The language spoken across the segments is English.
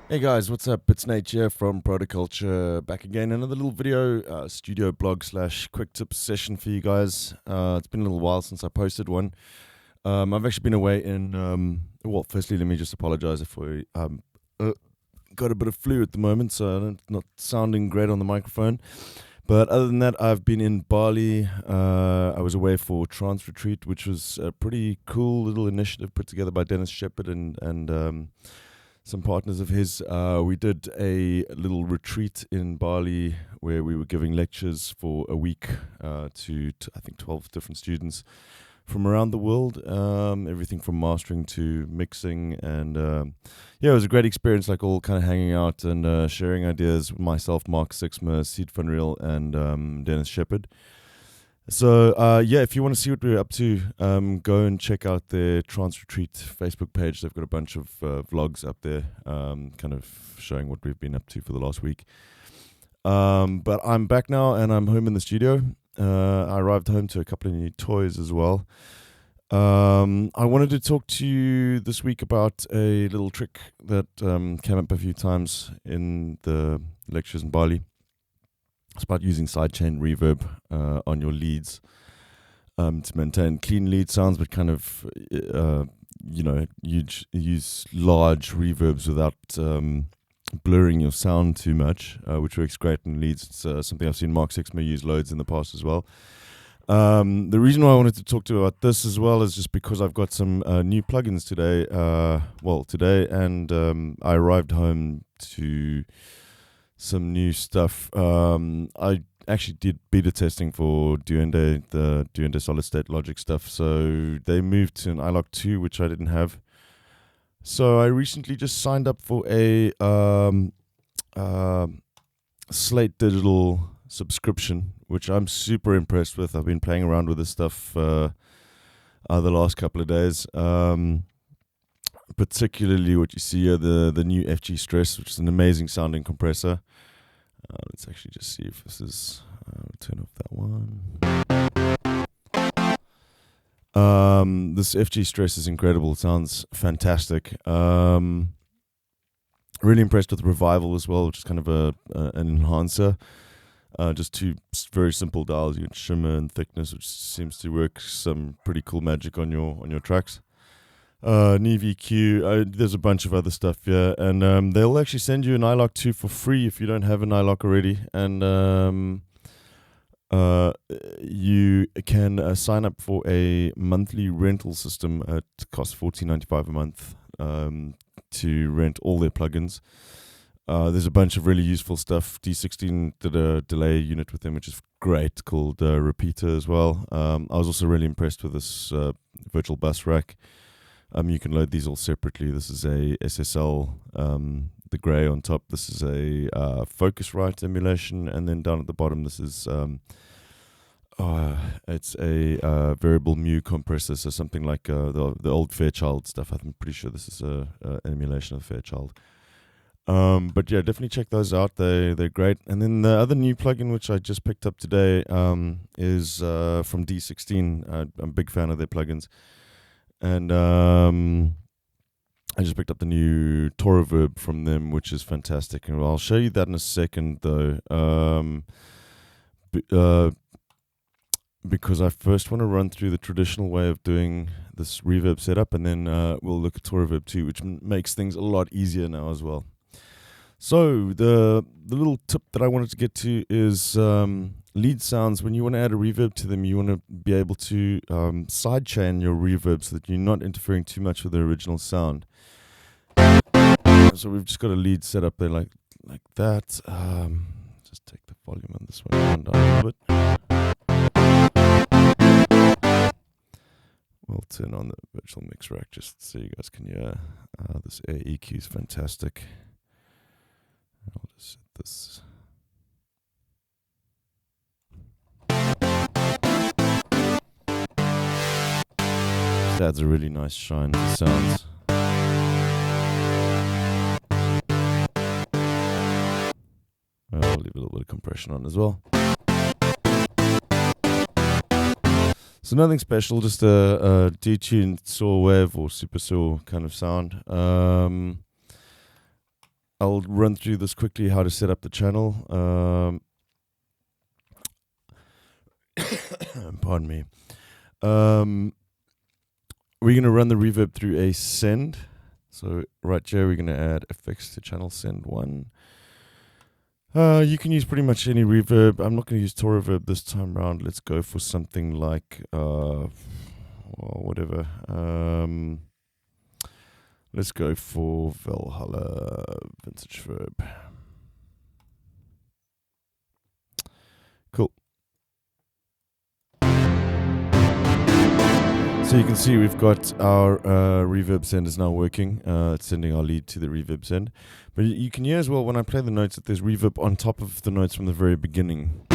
Hey guys, what's up? It's Nate here from Protoculture, back again. Another little video, studio blog / quick tips session for you guys. It's been a little while since I posted one. I've actually been away in, well, firstly, let me just apologize if I got a bit of flu at the moment, so I'm not sounding great on the microphone. But other than that, I've been in Bali. I was away for Trance Retreat, which was a pretty cool little initiative put together by Dennis Shepard and some partners of his. We did a little retreat in Bali where we were giving lectures for a week to I think 12 different students from around the world, everything from mastering to mixing, and yeah, it was a great experience, like all kind of hanging out and sharing ideas with myself, Mark Sixma, Seed Funreal, and Dennis Shepard. So, yeah, if you want to see what we're up to, go and check out their Trance Retreat Facebook page. They've got a bunch of vlogs up there, kind of showing what we've been up to for the last week. But I'm back now, and I'm home in the studio. I arrived home to a couple of new toys as well. I wanted to talk to you this week about a little trick that came up a few times in the lectures in Bali. It's about using Sidechained Reverb on your leads to maintain clean lead sounds, but kind of, use large reverbs without blurring your sound too much, which works great in leads. It's something I've seen Mark Sixma use loads in the past as well. The reason why I wanted to talk to you about this as well is just because I've got some new plugins today. And I arrived home to some new stuff. I actually did beta testing for Duende, the Duende solid state logic stuff. So they moved to an iLok 2, which I didn't have. So I recently just signed up for a Slate Digital subscription, which I'm super impressed with. I've been playing around with this stuff the last couple of days. Particularly what you see here, the new FG Stress, which is an amazing sounding compressor. Let's actually just see if this is, turn off that one. This FG Stress is incredible. It sounds fantastic. Really impressed with Revival as well, which is kind of an enhancer. Just two very simple dials, you can shimmer and thickness, which seems to work some pretty cool magic on your tracks. NVQ, there's a bunch of other stuff here, and they'll actually send you an iLok 2 for free if you don't have an iLok already, and you can sign up for a monthly rental system. It costs $14.95 a month to rent all their plugins. There's a bunch of really useful stuff. D16 did a delay unit with them, which is great, called Repeater as well. I was also really impressed with this virtual bus rack. You can load these all separately. This is a SSL, the grey on top. This is a Focusrite emulation, and then down at the bottom, this is it's a variable mu compressor, so something like the old Fairchild stuff. I'm pretty sure this is an emulation of Fairchild. But yeah, definitely check those out. They're great. And then the other new plugin, which I just picked up today, is from D16. I'm a big fan of their plugins. And I just picked up the new Toraverb from them, which is fantastic. And I'll show you that in a second, though. Because I first want to run through the traditional way of doing this reverb setup, and then we'll look at Toraverb 2, which makes things a lot easier now as well. So the little tip that I wanted to get to is lead sounds. When you want to add a reverb to them, you want to be able to sidechain your reverb so that you're not interfering too much with the original sound. So we've just got a lead set up there like that. Just take the volume on this one down a little bit. We'll turn on the virtual mix rack just so you guys can hear. This air EQ is fantastic. I'll just set this. This adds a really nice shine to the sounds. I'll leave a little bit of compression on as well. So nothing special, just a detuned saw wave or super saw kind of sound. I'll run through this quickly, how to set up the channel. Pardon me. We're going to run the reverb through a send. So right here, we're going to add effects to channel send 1. You can use pretty much any reverb. I'm not going to use Toraverb this time around. Let's go for something like whatever. Let's go for Valhalla Vintage Verb. Cool. So you can see we've got our reverb send is now working. It's sending our lead to the reverb send. But you can hear as well when I play the notes that there's reverb on top of the notes from the very beginning.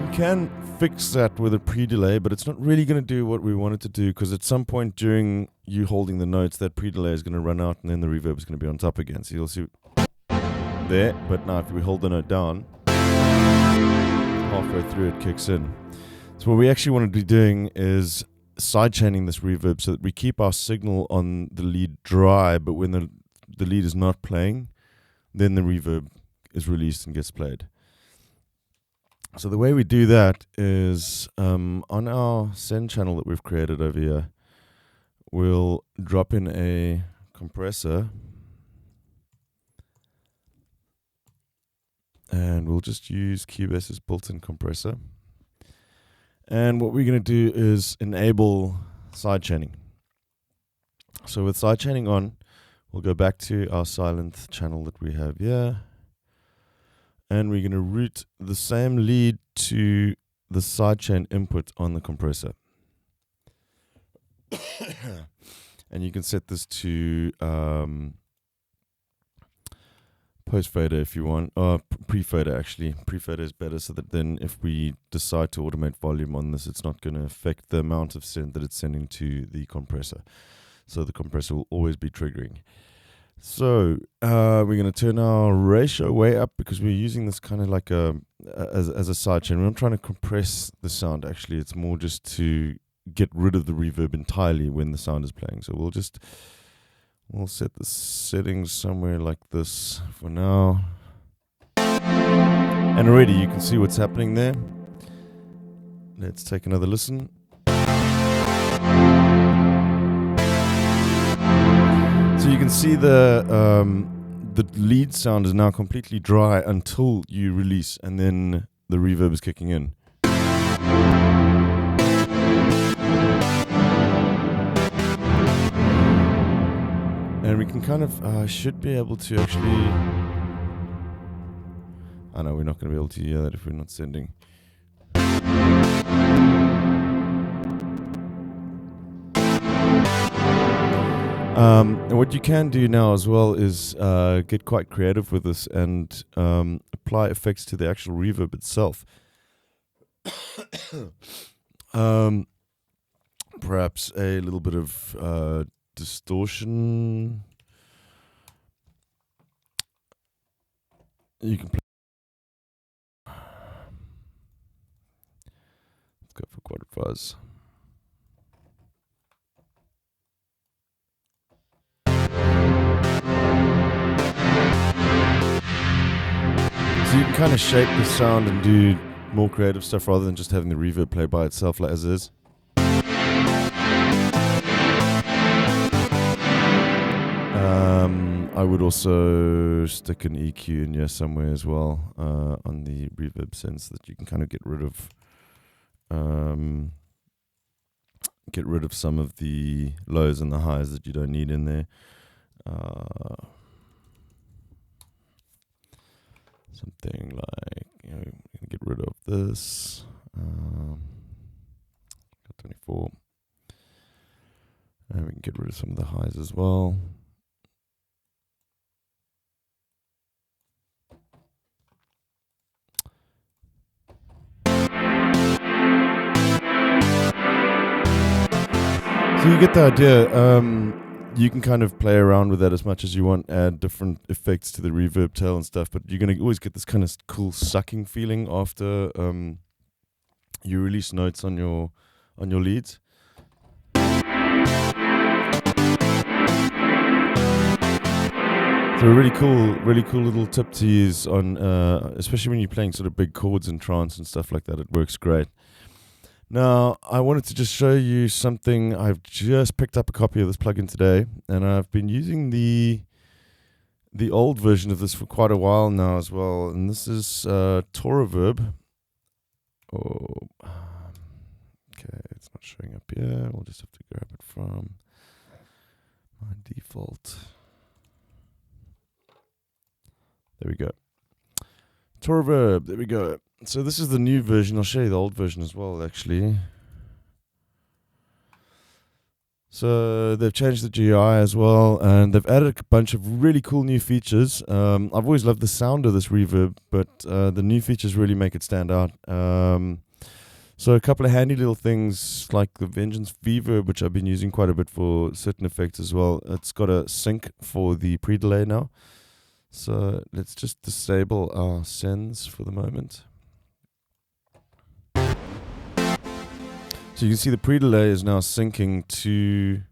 You can fix that with a pre-delay, but it's not really going to do what we want it to do, because at some point during you holding the notes, that pre-delay is going to run out and then the reverb is going to be on top again. So you'll see there, but now if we hold the note down, halfway through it kicks in. So what we actually want to be doing is sidechaining this reverb so that we keep our signal on the lead dry, but when the lead is not playing, then the reverb is released and gets played. So the way we do that is on our send channel that we've created over here, we'll drop in a compressor and we'll just use Cubase's built-in compressor. And what we're going to do is enable sidechaining. So with sidechaining on, we'll go back to our silent channel that we have here. And we're going to route the same lead to the sidechain input on the compressor. And you can set this to post fader if you want, or pre-fader actually. Pre-fader is better, so that then if we decide to automate volume on this, it's not going to affect the amount of send that it's sending to the compressor. So the compressor will always be triggering. So we're going to turn our ratio way up because we're using this kind of like as a sidechain. We're not trying to compress the sound actually. It's more just to get rid of the reverb entirely when the sound is playing. So we'll set the settings somewhere like this for now. And already you can see what's happening there. Let's take another listen. So you can see the lead sound is now completely dry until you release, and then the reverb is kicking in. And we can kind of, should be able to actually, I know we're not going to be able to hear that if we're not sending. And what you can do now as well is get quite creative with this and apply effects to the actual reverb itself. Perhaps a little bit of distortion. You can play. Let's go for quad fuzz. So you can kind of shape the sound and do more creative stuff rather than just having the reverb play by itself like as is. I would also stick an EQ in here somewhere as well on the reverb sense that you can kind of get rid of some of the lows and the highs that you don't need in there. Something like, you know, get rid of this. 24. And we can get rid of some of the highs as well. So you get the idea. You can kind of play around with that as much as you want, add different effects to the reverb tail and stuff, but you're going to always get this kind of cool sucking feeling after you release notes on your leads. So a really cool little tip to use on, especially when you're playing sort of big chords in trance and stuff like that. It works great. Now, I wanted to just show you something. I've just picked up a copy of this plugin today, and I've been using the old version of this for quite a while now as well. And this is Toraverb. Oh, okay, it's not showing up here. We'll just have to grab it from my default. There we go. Toraverb, there we go. So this is the new version. I'll show you the old version as well, actually. So they've changed the GUI as well, and they've added a bunch of really cool new features. I've always loved the sound of this reverb, but the new features really make it stand out. So a couple of handy little things like the Vengeance Reverb, which I've been using quite a bit for certain effects as well. It's got a sync for the pre-delay now. So let's just disable our sends for the moment. So you can see the pre-delay is now syncing to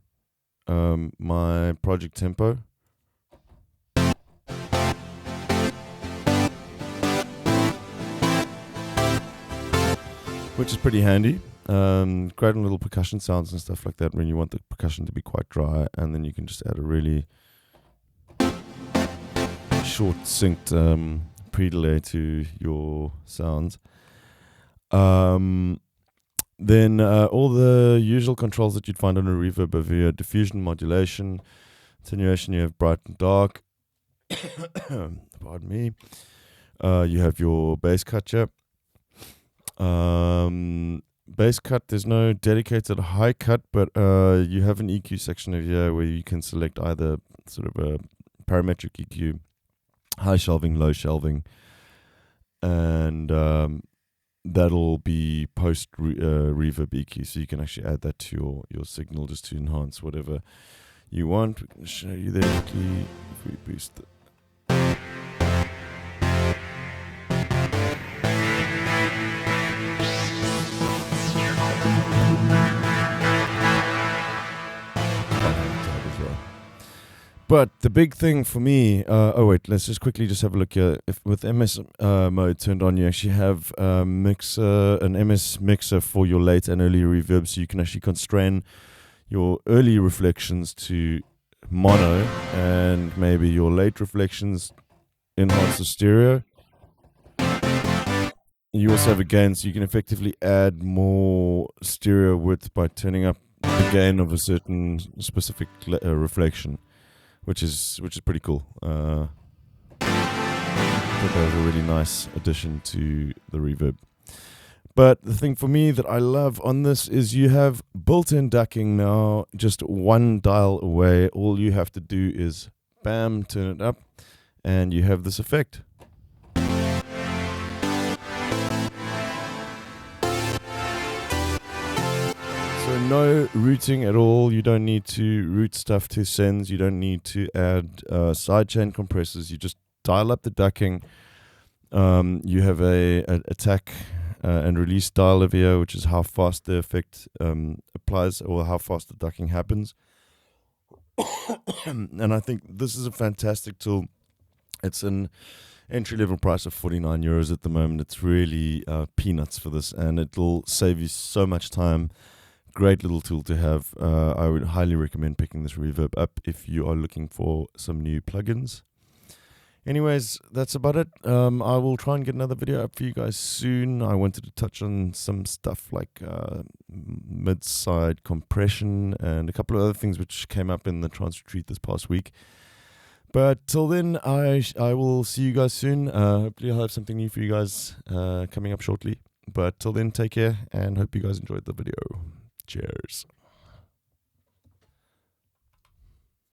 my project tempo. Which is pretty handy. Great on little percussion sounds and stuff like that when you want the percussion to be quite dry, and then you can just add a really short synced pre-delay to your sounds. Then all the usual controls that you'd find on a reverb over here: diffusion, modulation, attenuation. You have bright and dark. Pardon me. You have your bass cut here. Bass cut, there's no dedicated high cut, but you have an EQ section over here where you can select either sort of a parametric EQ, high shelving, low shelving, and that'll be post reverb EQ, so you can actually add that to your signal just to enhance whatever you want. We can show you there quickly if we boost it. But the big thing for me, let's just quickly just have a look here. If with MS mode turned on, you actually have an MS mixer for your late and early reverb, so you can actually constrain your early reflections to mono and maybe your late reflections enhance the stereo. You also have a gain, so you can effectively add more stereo width by turning up the gain of a certain specific reflection. Which is pretty cool. I thought that was a really nice addition to the reverb. But the thing for me that I love on this is you have built-in ducking now, just one dial away. All you have to do is bam, turn it up, and you have this effect. So no routing at all. You don't need to route stuff to sends. You don't need to add sidechain compressors. You just dial up the ducking. You have a attack and release dial over here, which is how fast the effect applies or how fast the ducking happens. And I think this is a fantastic tool. It's an entry-level price of €49 at the moment. It's really peanuts for this, and it'll save you so much time. Great little tool to have. I would highly recommend picking this reverb up if you are looking for some new plugins. Anyways, that's about it. I will try and get another video up for you guys soon. I wanted to touch on some stuff like mid-side compression and a couple of other things which came up in the trance retreat this past week. But till then, I will see you guys soon. Hopefully I'll have something new for you guys coming up shortly. But till then, take care and hope you guys enjoyed the video. Cheers.